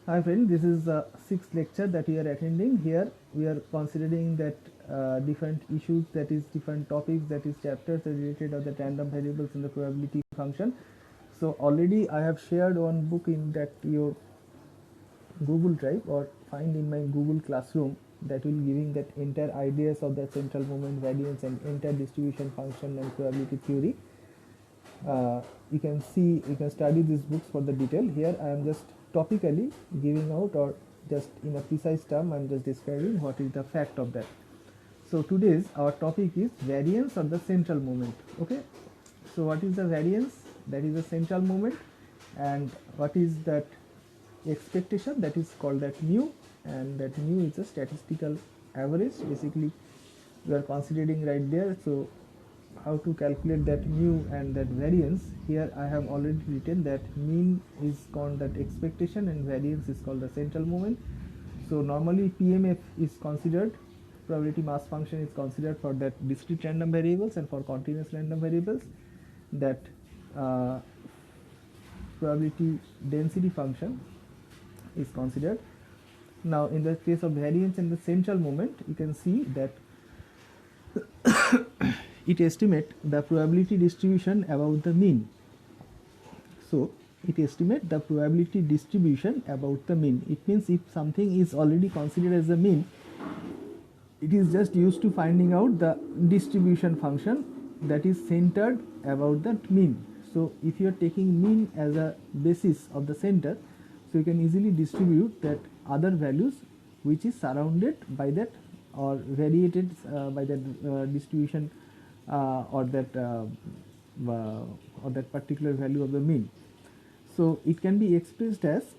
Hi friend, this is the sixth lecture that we are attending. Here we are considering that different issues, that is different topics, that is chapters related of the random variables in the probability function. So already I have shared one book in that your Google Drive or find in my Google Classroom, that will giving that entire ideas of the central moment variance and entire distribution function and probability theory. You can see, you can study these books for the detail. Here I am just topically giving out, or just in a precise term I am just describing what is the fact of that. So today's our topic is variance of the central moment. Okay, so what is the variance? That is the central moment. And what is that expectation? That is called that mu, and that mu is a statistical average. Basically we are considering right there. So how to calculate that mu and that variance? Here I have already written that mean is called that expectation and variance is called the central moment. So normally PMF is considered, probability mass function is considered for that discrete random variables, and for continuous random variables that uh, probability density function is considered. Now in the case of variance and the central moment, you can see that it estimate the probability distribution about the mean. So it estimate the probability distribution about the mean. It means if something is already considered as a mean, it is just used to finding out the distribution function that is centered about that mean. So if you are taking mean as a basis of the center, so you can easily distribute that other values which is surrounded by that, or radiated by that distribution, or that particular value of the mean. So it can be expressed as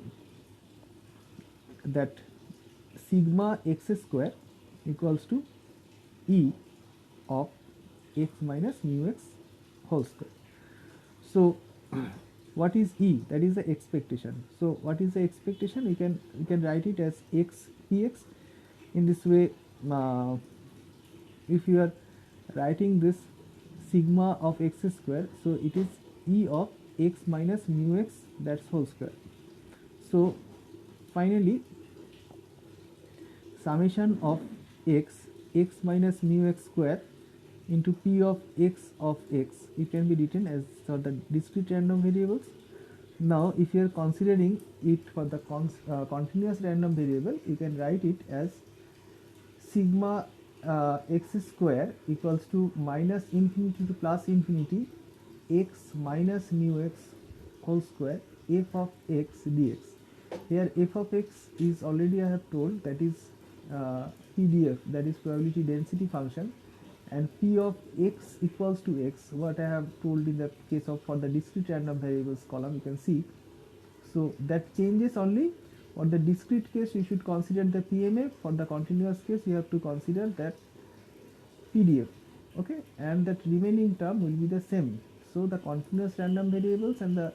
that sigma x square equals to E of x minus mu x whole square. So what is E? That is the expectation. So what is the expectation? You can write it as x px. In this way, if you are writing this sigma of x square, so it is E of x minus mu x, that's whole square. So finally summation of x minus mu x square into p of x, it can be written as for the discrete random variables. Now if you are considering it for the continuous random variable, you can write it as sigma x square equals to minus infinity to plus infinity x minus mu x whole square f of x dx. Here f of x is already I have told, that is PDF, that is probability density function, and p of x equals to x, what I have told in the case of for the discrete random variables column, you can see. So that changes only. For the discrete case you should consider the PMF, for the continuous case you have to consider that PDF. Okay, and that remaining term will be the same. So the continuous random variables and the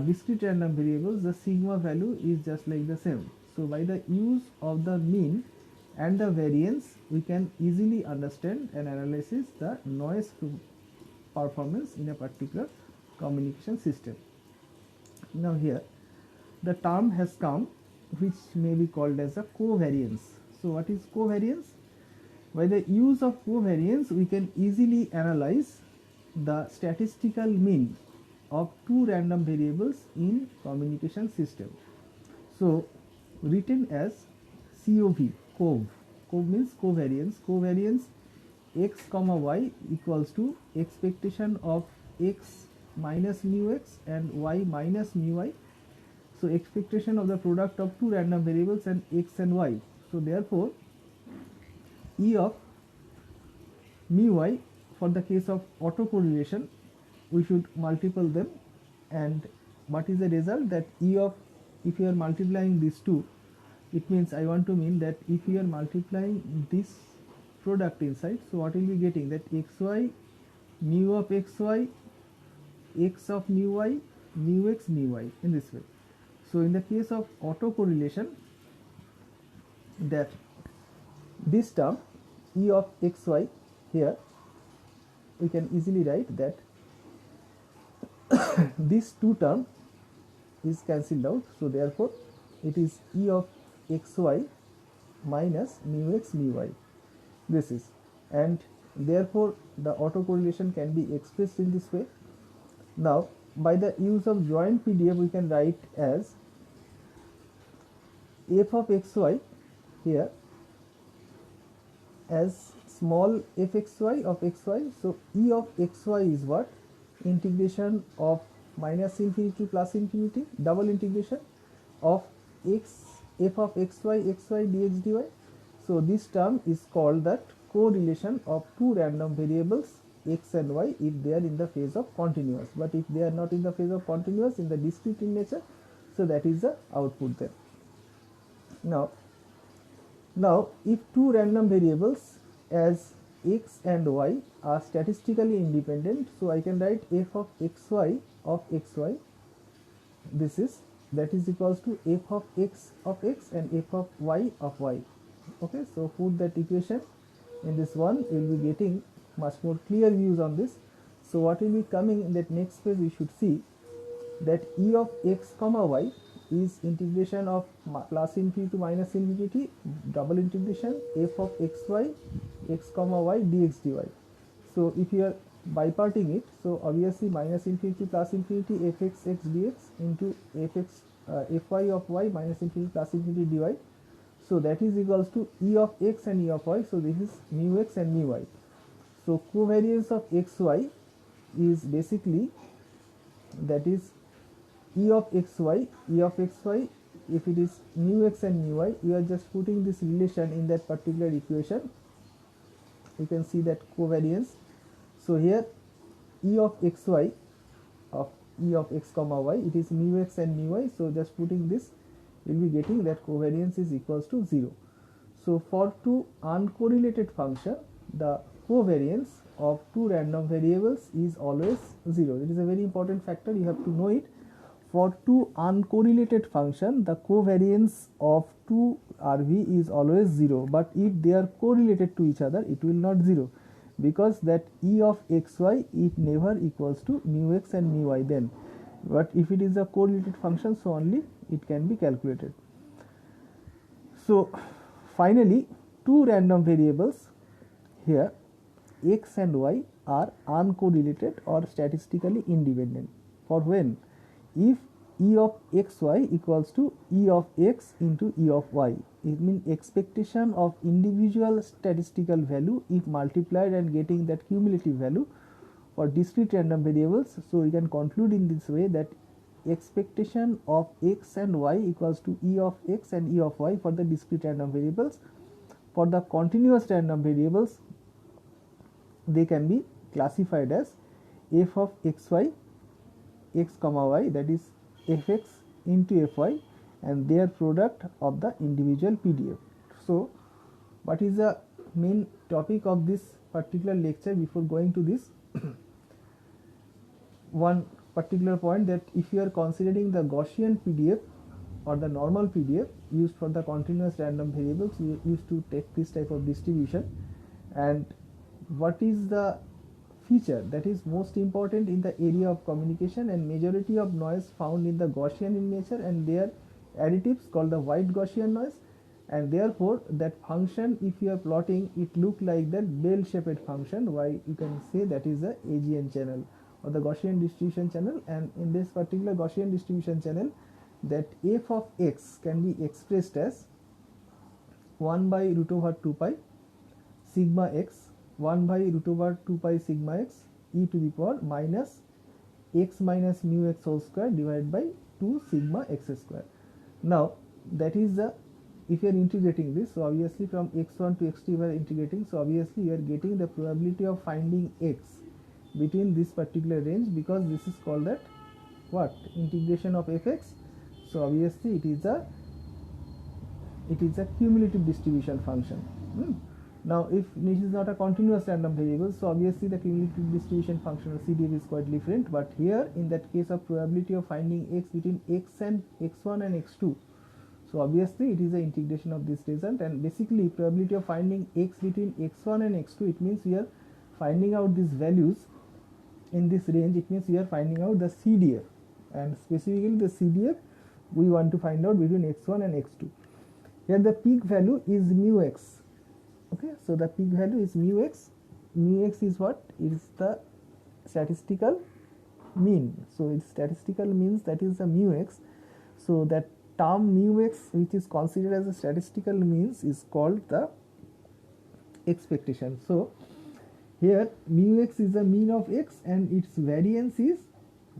discrete random variables, the sigma value is just like the same. So by the use of the mean and the variance, we can easily understand and analyze the noise performance in a particular communication system. Now here the term has come which may be called as a covariance. So what is covariance? By the use of covariance, we can easily analyze the statistical mean of two random variables in communication system. So written as COV, COV means covariance. Covariance x comma y equals to expectation of x minus mu x and y minus mu y. So expectation of the product of two random variables and x and y. So therefore E of mu y, for the case of autocorrelation we should multiply them, and what is the result? That E of, if you are multiplying these two, it means I want to mean that if you are multiplying this product inside, so what will be getting? That xy, mu of xy, x of mu y, mu x mu y, in this way. So in the case of autocorrelation, that this term E of xy, here we can easily write that this two term is cancelled out. So therefore it is E of xy minus mu x mu y. This is, and therefore the autocorrelation can be expressed in this way. Now by the use of joint PDF we can write as f of xy here as small fxy of xy. So E of xy is what? Integration of minus infinity to plus infinity, double integration of f of xy dx dy. So this term is called that correlation of two random variables x and y if they are in the phase of continuous, but if they are not in the phase of continuous, in the discrete in nature, so that is the output there. Now if two random variables as x and y are statistically independent, so I can write f of xy this is, that is equals to f of x and f of y. Okay, so put that equation in this one, you will be getting much more clear views on this. So what will be coming in that next page, we should see that E of x comma y is integration of plus infinity to minus infinity, double integration f of xy x comma y dx dy. So if you are biparting it, so obviously minus infinity plus infinity fx x dx into fy of y minus infinity plus infinity dy. So that is equals to E of x and E of y. So this is mu x and mu y. So covariance of xy is basically, that is E of xy. If it is mu x and mu y, you are just putting this relation in that particular equation. You can see that covariance. So here E of xy of E of x comma y, it is mu x and mu y. So just putting this, you will be getting that covariance is equals to 0. So for two uncorrelated function, the covariance of two random variables is always 0. It is a very important factor, you have to know it. For two uncorrelated function, the covariance of two RV is always 0, but if they are correlated to each other, it will not 0, because that E of xy, it never equals to mu x and mu y then. But if it is a correlated function, so only it can be calculated. So finally, two random variables here x and y are uncorrelated or statistically independent. For when? If E of xy equals to E of x into E of y, it means expectation of individual statistical value if multiplied and getting that cumulative value for discrete random variables. So we can conclude in this way that expectation of x and y equals to E of x and E of y for the discrete random variables. For the continuous random variables, they can be classified as f of xy x comma y, that is fx into fy, and their product of the individual PDF. So what is the main topic of this particular lecture? Before going to this, one particular point, that if you are considering the Gaussian PDF or the normal PDF used for the continuous random variables, we used to take this type of distribution, and what is the feature that is most important in the area of communication, and majority of noise found in the Gaussian in nature, and their additives called the white Gaussian noise, and therefore that function, if you are plotting, it look like that bell shaped function. Why? You can say that is the AGN channel or the Gaussian distribution channel, and in this particular Gaussian distribution channel, that f of x can be expressed as 1 by root over 2 pi sigma x, 1 by root over 2 pi sigma x e to the power minus x minus mu x whole square divided by 2 sigma x square. Now that is the, if you are integrating this, so obviously from x1 to x2 we are integrating, so obviously you are getting the probability of finding x between this particular range, because this is called that what, integration of fx. So obviously it is a cumulative distribution function. Now if this is not a continuous random variable, so obviously the cumulative distribution function or CDF is quite different, but here in that case of probability of finding x between x and x1 and x2, so obviously it is the integration of this result, and basically probability of finding x between x1 and x2, it means we are finding out these values in this range, it means we are finding out the CDF, and specifically the CDF we want to find out between x1 and x2. Here the peak value is mu x. Okay, so the peak value is mu x. Mu x is what? It is the statistical mean. So its statistical means, that is the mu x. So that term mu x, which is considered as a statistical means, is called the expectation. So here mu x is the mean of x, and its variance is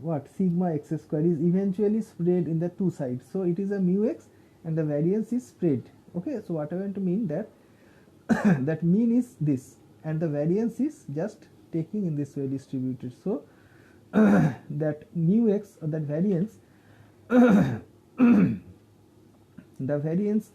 what? Sigma x square is eventually spread in the two sides. So it is a mu x and the variance is spread. Okay, so what I want to mean that that mean is this and the variance is just taking in this way distributed. So that mu x, or that variance the variance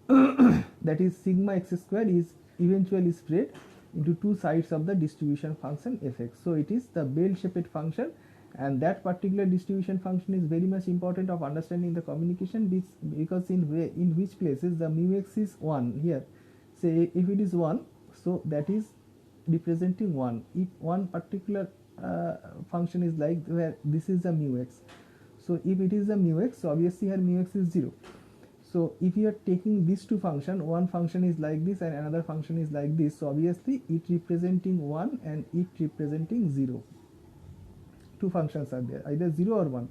that is sigma x square is eventually spread into two sides of the distribution function fx. So it is the bell-shaped function, and that particular distribution function is very much important of understanding the communication, because in which places the mu x is 1. Here say if it is 1, so that is representing 1. If one particular function is like where this is the mu x, so if it is the mu x, so obviously here mu x is 0. So if you are taking these two functions, one function is like this and another function is like this, so obviously it representing 1 and it representing 0. Two functions are there, either 0 or 1.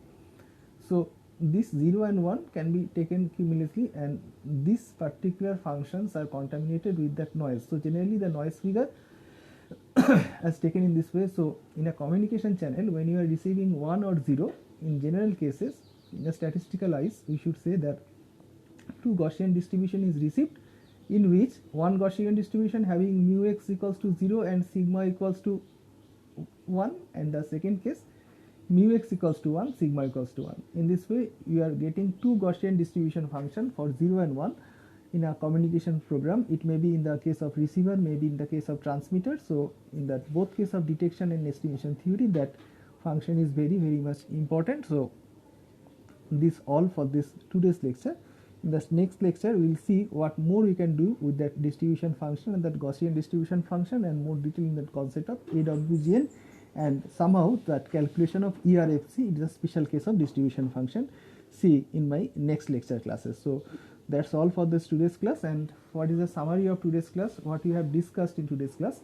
So this 0 and 1 can be taken cumulatively, and these particular functions are contaminated with that noise. So generally the noise figure as taken in this way. So in a communication channel, when you are receiving 1 or 0, in general cases, in a statistical eyes, we should say that two Gaussian distribution is received, in which one Gaussian distribution having mu x equals to 0 and sigma equals to 1, and the second case mu x equals to 1, sigma equals to 1. In this way you are getting two Gaussian distribution function for 0 and 1 in a communication program. It may be in the case of receiver, maybe in the case of transmitter. So in that both case of detection and estimation theory, that function is very much important. So this all for this today's lecture. In the next lecture we will see what more we can do with that distribution function and that Gaussian distribution function, and more detail in that concept of AWGN, and somehow that calculation of ERFC is a special case of distribution function. See in my next lecture classes. So that's all for this today's class. And what is the summary of today's class? What we have discussed in today's class?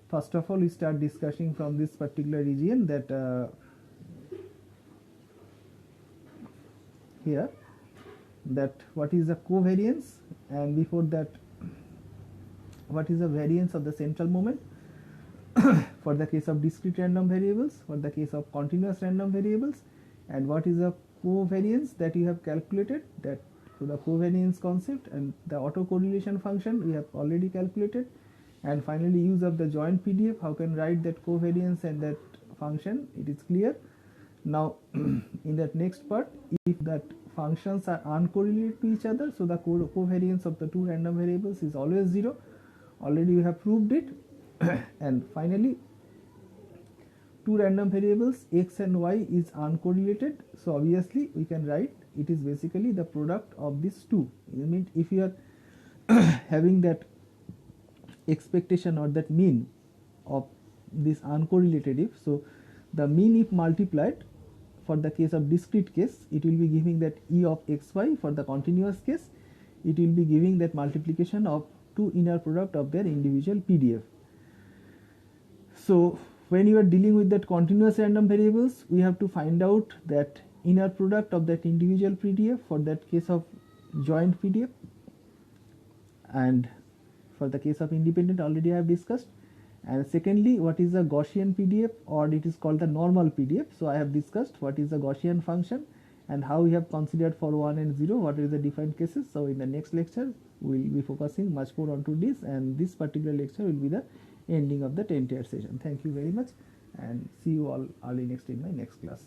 First of all, we start discussing from this particular region, that here, that what is the covariance, and before that what is the variance of the central moment for the case of discrete random variables, for the case of continuous random variables, and what is the covariance that you have calculated, that so the covariance concept and the autocorrelation function we have already calculated, and finally use of the joint PDF, how can write that covariance and that function, it is clear. Now in that next part, if that functions are uncorrelated to each other, so the covariance of the two random variables is always 0. Already we have proved it. And finally, two random variables x and y is uncorrelated, so obviously we can write it is basically the product of these two. I mean, if you are having that expectation or that mean of this uncorrelated if, so the mean if multiplied for the case of discrete case, it will be giving that E of xy. For the continuous case, it will be giving that multiplication of two inner product of their individual PDF. So when you are dealing with that continuous random variables, we have to find out that inner product of that individual PDF for that case of joint PDF, and for the case of independent already I have discussed. And secondly, what is the Gaussian PDF, or it is called the normal PDF. So I have discussed what is the Gaussian function and how we have considered for 1 and 0 what is the different cases. So in the next lecture we will be focusing much more onto this, and this particular lecture will be the ending of the entire session. Thank you very much, and see you all early next in my next class.